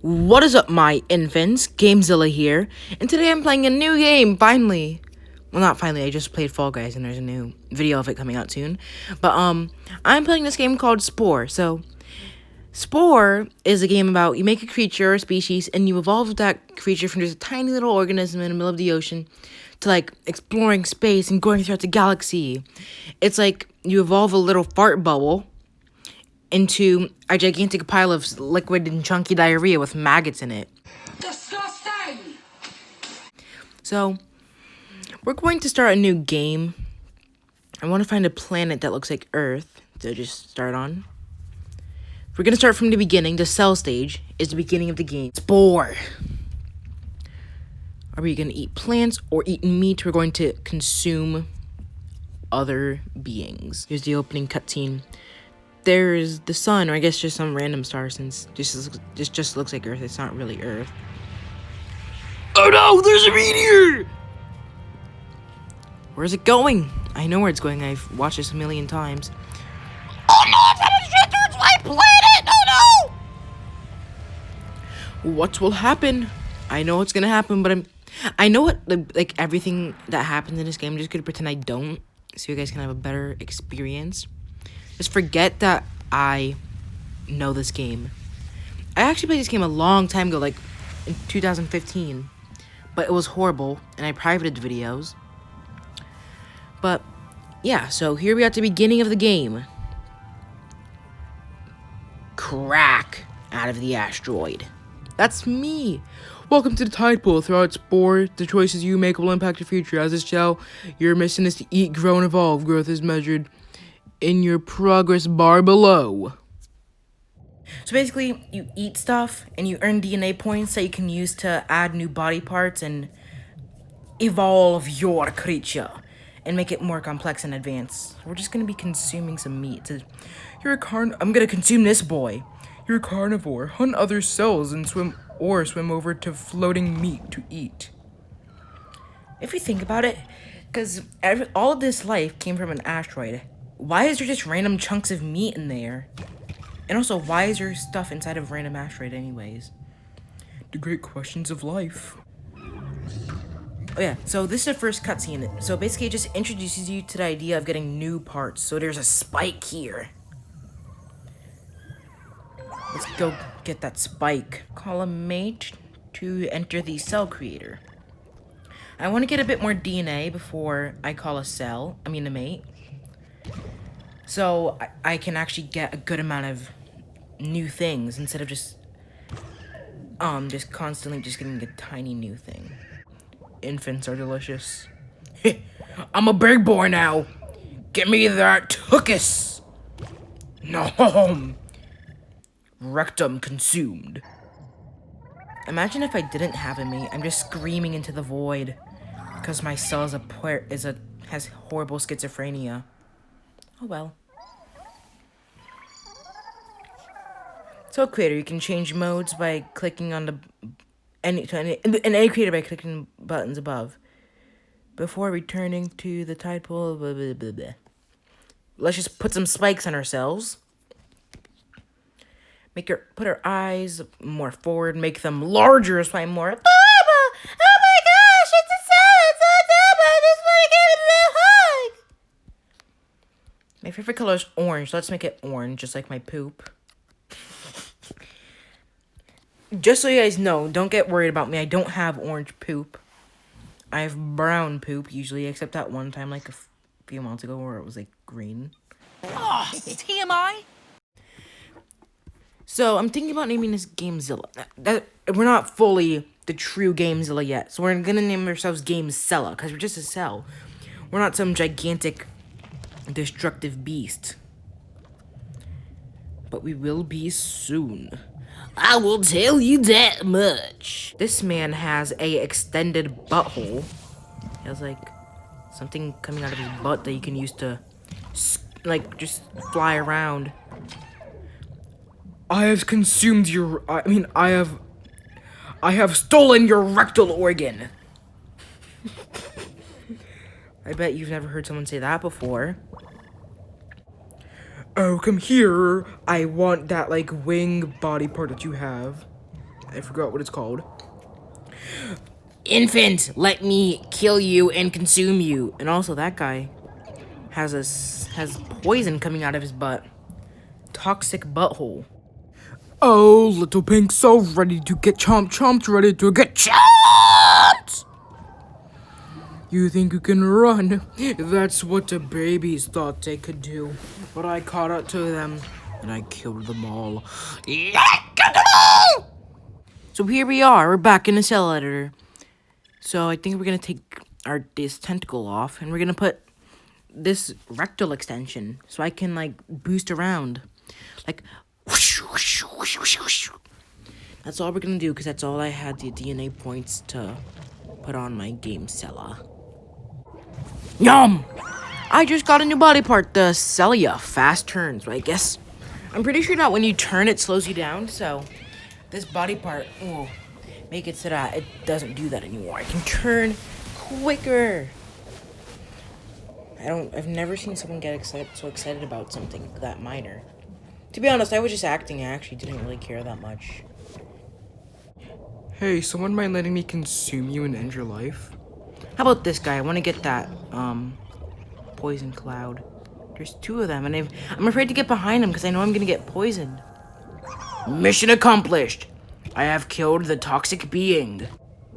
What is up, my infants? Gamezilla here, and today I'm playing a new game, finally. Well, not finally, I just played Fall Guys, and there's a new video of it coming out soon. But, I'm playing this game called Spore. So, Spore is a game about you make a creature or a species, and you evolve that creature from just a tiny little organism in the middle of the ocean to, like, exploring space and going throughout the galaxy. It's like you evolve a little fart bubble into a gigantic pile of liquid and chunky diarrhea with maggots in it. Disgusting! So, we're going to start a new game. I want to find a planet that looks like Earth to just start on. We're going to start from the beginning. The cell stage is the beginning of the game. Spore. Are we going to eat plants or eat meat? We're going to consume other beings. Here's the opening cutscene. There's the sun, or I guess just some random star, since this just looks like Earth. It's not really Earth. Oh no, there's a meteor! Where's it going? I know where it's going. I've watched this a million times. Oh no, it's headed straight towards my planet! Oh no! What will happen? I know what's gonna happen, but I know what, like everything that happens in this game. I'm just gonna pretend I don't, so you guys can have a better experience. Just forget that I know this game. I actually played this game a long time ago, like in 2015. But it was horrible, and I privated the videos. But, yeah, so here we are at the beginning of the game. Crack out of the asteroid. That's me. Welcome to the tide pool. Throughout Spore, the choices you make will impact your future. As this shell, your mission is to eat, grow, and evolve. Growth is measured in your progress bar below. So basically, you eat stuff and you earn DNA points that you can use to add new body parts and evolve your creature and make it more complex and advanced. We're just gonna be consuming some meat. I'm gonna consume this boy. You're a carnivore. Hunt other cells and swim over to floating meat to eat. If you think about it, because all of this life came from an asteroid. Why is there just random chunks of meat in there? And also, why is there stuff inside of random asteroid anyways? The great questions of life. Oh yeah, so this is the first cutscene. So basically it just introduces you to the idea of getting new parts. So there's a spike here. Let's go get that spike. Call a mate to enter the cell creator. I want to get a bit more DNA before I call a mate. So I can actually get a good amount of new things instead of just constantly getting a tiny new thing. Infants are delicious. I'm a big boy now. Give me that tuchus. No. Rectum consumed. Imagine if I didn't have a mate. I'm just screaming into the void because my cell has horrible schizophrenia. Oh well. So creator, you can change modes by clicking on any creator by clicking buttons above. Before returning to the tide pool, blah, blah, blah, blah. Let's just put some spikes on ourselves. Put our eyes more forward, make them larger, so I'm more. Oh my gosh, it's a cell, it's so dumb, I just want to give it a little hug. My favorite color is orange. Let's make it orange, just like my poop. Just so you guys know, don't get worried about me. I don't have orange poop. I have brown poop, usually, except that one time, like, a few months ago, where it was, like, green. Oh, TMI? So, I'm thinking about naming this Gamezilla. We're not fully the true Gamezilla yet, so we're gonna name ourselves Gamecella, because we're just a cell. We're not some gigantic, destructive beast. But we will be soon. I will tell you that much. This man has a extended butthole. He has, like, something coming out of his butt that you can use to, like, just fly around. I have consumed your... I have stolen your rectal organ. I bet you've never heard someone say that before. Oh, come here. I want that, like, wing body part that you have. I forgot what it's called. Infant, let me kill you and consume you. And also, that guy has poison coming out of his butt. Toxic butthole. Oh, little pink, so ready to get chomped, ready to get chomped! You think you can run? That's what the babies thought they could do. But I caught up to them, and I killed them all. So here we are, we're back in the cell editor. So I think we're gonna take this tentacle off, and we're gonna put this rectal extension, so I can, like, boost around. Like, whoosh, whoosh, whoosh, whoosh, whoosh. That's all we're gonna do, because that's all I had the DNA points to put on my Gamecella. Yum! I just got a new body part, the Celia fast turns, but I guess I'm pretty sure that when you turn it slows you down, so this body part will make it so that it doesn't do that anymore. I can turn quicker. I've never seen someone get so excited about something that minor. To be honest, I was just acting. I actually didn't really care that much. Hey, someone mind letting me consume you and end your life? How about this guy? I want to get that, poison cloud. There's two of them, and I'm afraid to get behind him because I know I'm gonna get poisoned. Mission accomplished! I have killed the toxic being.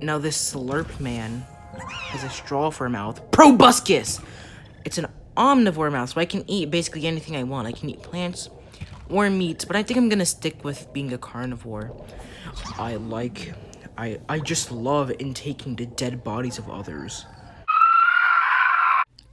Now this slurp man has a straw for a mouth. Proboscis! It's an omnivore mouth, so I can eat basically anything I want. I can eat plants or meats, but I think I'm gonna stick with being a carnivore. I just love intaking the dead bodies of others.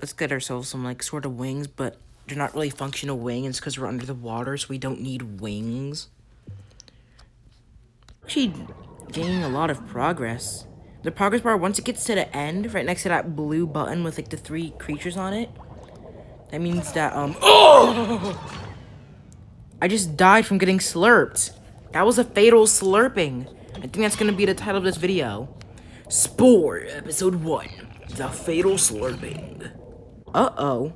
Let's get ourselves some, like, sort of wings, but they're not really functional wings. It's because we're under the water, so we don't need wings. Actually gaining a lot of progress. The progress bar, once it gets to the end, right next to that blue button with, like, the 3 creatures on it, that means that, oh! I just died from getting slurped. That was a fatal slurping. I think that's gonna be the title of this video. Spore, episode 1, the fatal slurping. Uh-oh.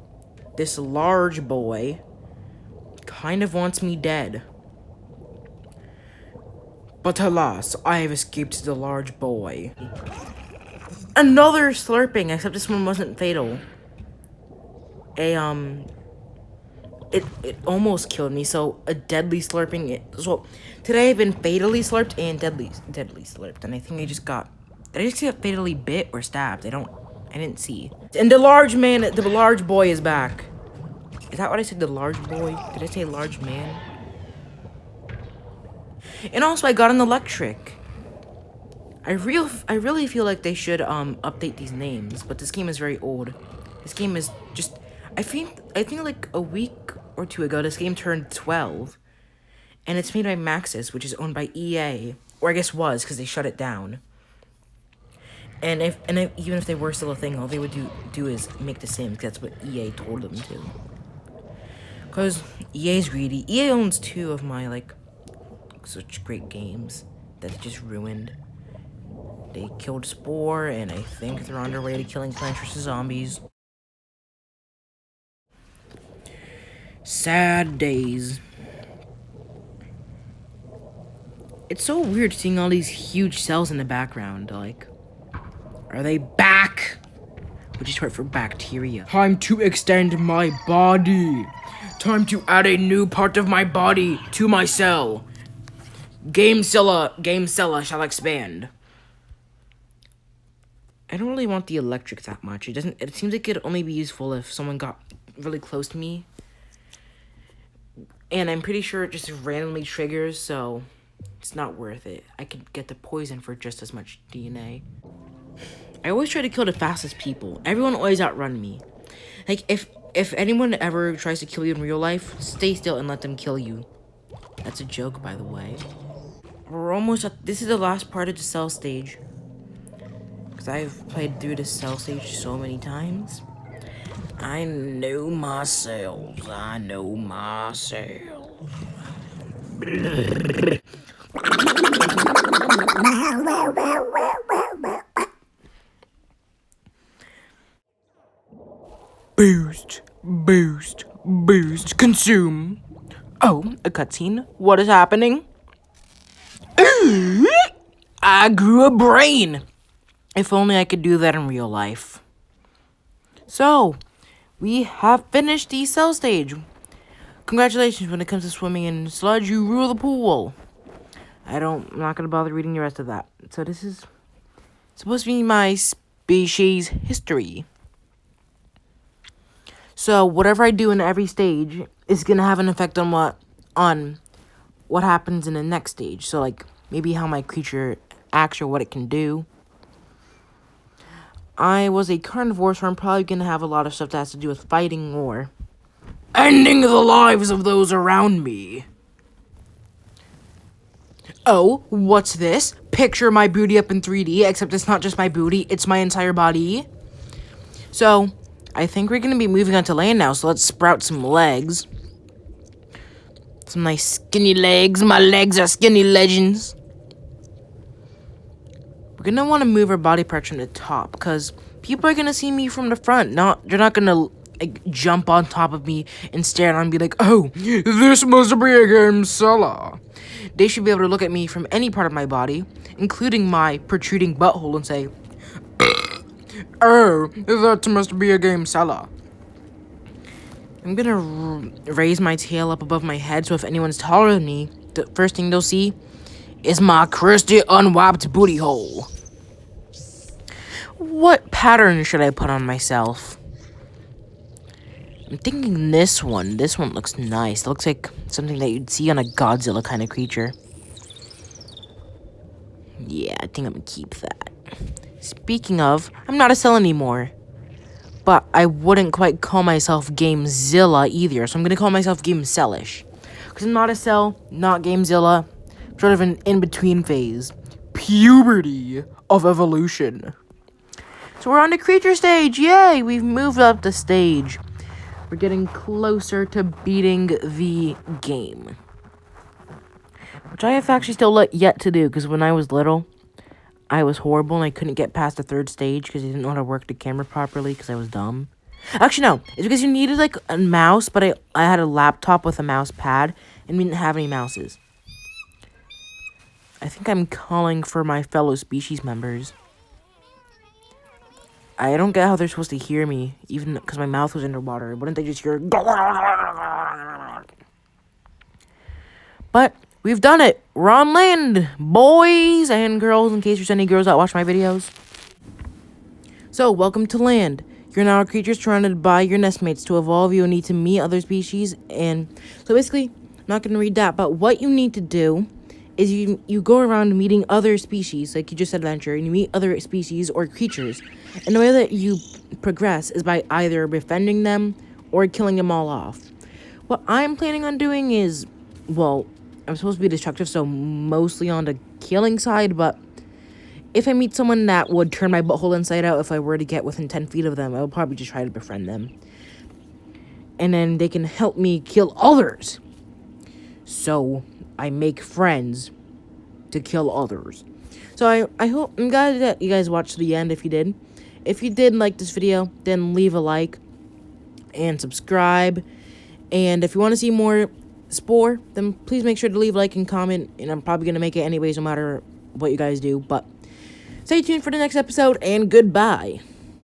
This large boy kind of wants me dead. But alas, I have escaped the large boy. Another slurping, except this one wasn't fatal. It almost killed me, so a deadly slurping. So today I've been fatally slurped and deadly slurped, and I think I just got. Did I just get fatally bit or stabbed? I didn't see. And the large boy is back. Is that what I said? The large boy? Did I say large man? And also, I got an electric. I really feel like they should update these names, but this game is very old. This game is just. I think like a week or two ago, this game turned 12, and it's made by Maxis, which is owned by EA, or I guess was, because they shut it down. And even if they were still a thing, all they would do is make the Sims, because that's what EA told them to. Because EA's greedy. EA owns 2 of my, like, such great games that they just ruined. They killed Spore, and I think they're on their way to killing Plants vs. Zombies. Sad days. It's so weird seeing all these huge cells in the background, like, are they back? Which is short for bacteria. Time to extend my body. Time to add a new part of my body to my cell. Gamecella shall expand. I don't really want the electric that much. It seems like it'd only be useful if someone got really close to me. And I'm pretty sure it just randomly triggers, so it's not worth it. I could get the poison for just as much DNA. I always try to kill the fastest people. Everyone always outrun me. Like, if anyone ever tries to kill you in real life, stay still and let them kill you. That's a joke, by the way. We're almost at, this is the last part of the cell stage. Because I've played through the cell stage so many times. I know myself. I know myself. Boost, boost, boost, consume. Oh, a cutscene? What is happening? I grew a brain. If only I could do that in real life. So, we have finished the cell stage. Congratulations when it comes to swimming in sludge, you rule the pool. I'm not going to bother reading the rest of that. So this is supposed to be my species history. So whatever I do in every stage is going to have an effect on what happens in the next stage. So like maybe how my creature acts or what it can do. I was a carnivore, so I'm probably going to have a lot of stuff that has to do with fighting or ending the lives of those around me. Oh, what's this? Picture my booty up in 3D, except it's not just my booty, it's my entire body. So, I think we're going to be moving on to land now, so let's sprout some legs. Some nice skinny legs. My legs are skinny legends. We're going to want to move our body parts from the top, because people are going to see me from the front. They're not going to like, jump on top of me and stare and be like, oh, this must be a Gamecella. They should be able to look at me from any part of my body, including my protruding butthole, and say, oh, that must be a Gamecella. I'm gonna raise my tail up above my head, so if anyone's taller than me, the first thing they'll see is my crusty, unwiped booty hole. What pattern should I put on myself? I'm thinking this one. This one looks nice. It looks like something that you'd see on a Godzilla kind of creature. Yeah, I think I'm gonna keep that. Speaking of, I'm not a cell anymore. But I wouldn't quite call myself Gamezilla either, so I'm gonna call myself Gamecellish. Because I'm not a cell, not Gamezilla. Sort of an in-between phase. Puberty of evolution. So we're on the creature stage. Yay! We've moved up the stage. We're getting closer to beating the game. Which I have actually still yet to do, because when I was little, I was horrible and I couldn't get past the third stage because I didn't know how to work the camera properly because I was dumb. Actually, no. It's because you needed, like, a mouse, but I had a laptop with a mouse pad, and we didn't have any mouses. I think I'm calling for my fellow species members. I don't get how they're supposed to hear me, even because my mouth was underwater. Wouldn't they just hear... But we've done it. We're on land, boys and girls, in case there's any girls that watch my videos. So, welcome to land. You're now a creature surrounded by your nestmates. To evolve, you'll need to meet other species. And so basically, I'm not going to read that, but what you need to do is you go around meeting other species, like you just said, adventure, and you meet other species or creatures. And the way that you progress is by either befriending them or killing them all off. What I'm planning on doing is, well, I'm supposed to be destructive, so mostly on the killing side, but if I meet someone that would turn my butthole inside out if I were to get within 10 feet of them, I would probably just try to befriend them. And then they can help me kill others. So I make friends to kill others. So I'm glad that you guys watched to the end if you did. If you did like this video, then leave a like and subscribe. And if you want to see more Spore, then please make sure to leave a like and comment. And I'm probably going to make it anyways no matter what you guys do. But stay tuned for the next episode and goodbye.